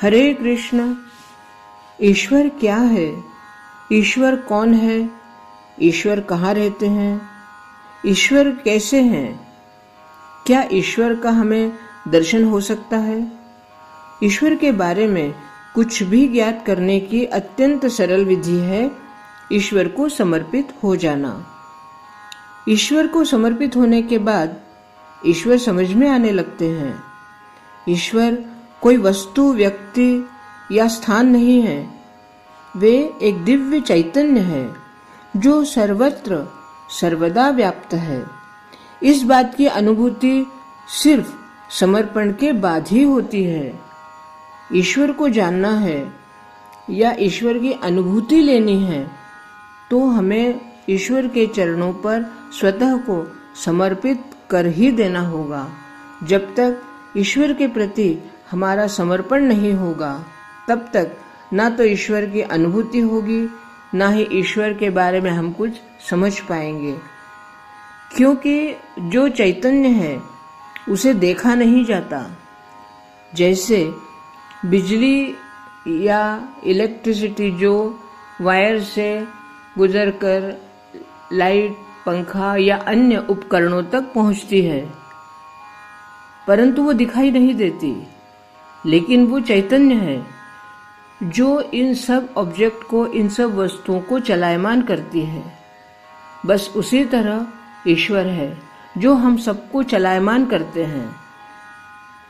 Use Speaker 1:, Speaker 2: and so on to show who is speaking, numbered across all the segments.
Speaker 1: हरे कृष्ण। ईश्वर क्या है? ईश्वर कौन है? ईश्वर कहाँ रहते हैं? ईश्वर कैसे हैं? क्या ईश्वर का हमें दर्शन हो सकता है? ईश्वर के बारे में कुछ भी ज्ञात करने की अत्यंत सरल विधि है ईश्वर को समर्पित हो जाना। ईश्वर को समर्पित होने के बाद ईश्वर समझ में आने लगते हैं। ईश्वर कोई वस्तु, व्यक्ति या स्थान नहीं है। वे एक दिव्य चैतन्य है जो सर्वत्र सर्वदा व्याप्त है। इस बात की अनुभूति सिर्फ समर्पण के बाद ही होती है। ईश्वर को जानना है या ईश्वर की अनुभूति लेनी है तो हमें ईश्वर के चरणों पर स्वतः को समर्पित कर ही देना होगा। जब तक ईश्वर के प्रति हमारा समर्पण नहीं होगा तब तक ना तो ईश्वर की अनुभूति होगी, ना ही ईश्वर के बारे में हम कुछ समझ पाएंगे। क्योंकि जो चैतन्य है उसे देखा नहीं जाता। जैसे बिजली या इलेक्ट्रिसिटी जो वायर से गुजरकर लाइट, पंखा या अन्य उपकरणों तक पहुंचती है, परंतु वो दिखाई नहीं देती, लेकिन वो चैतन्य है जो इन सब ऑब्जेक्ट को, इन सब वस्तुओं को चलायमान करती है। बस उसी तरह ईश्वर है जो हम सबको चलायमान करते हैं,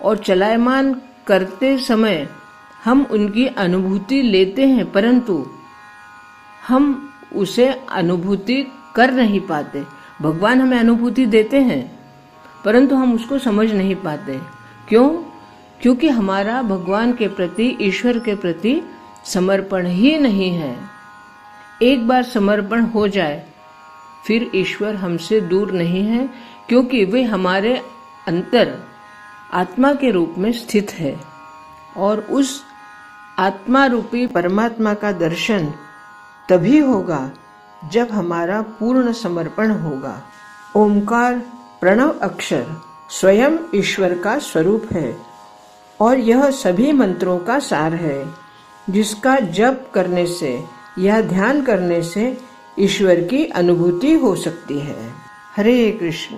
Speaker 1: और चलायमान करते समय हम उनकी अनुभूति लेते हैं, परंतु हम उसे अनुभूति कर नहीं पाते। भगवान हमें अनुभूति देते हैं परंतु हम उसको समझ नहीं पाते। क्यों? क्योंकि हमारा भगवान के प्रति, ईश्वर के प्रति समर्पण ही नहीं है। एक बार समर्पण हो जाए फिर ईश्वर हमसे दूर नहीं है, क्योंकि वे हमारे अंतर आत्मा के रूप में स्थित है। और उस आत्मा रूपी परमात्मा का दर्शन तभी होगा जब हमारा पूर्ण समर्पण होगा। ओमकार प्रणव अक्षर स्वयं ईश्वर का स्वरूप है और यह सभी मंत्रों का सार है, जिसका जप करने से या ध्यान करने से ईश्वर की अनुभूति हो सकती है। हरे कृष्ण।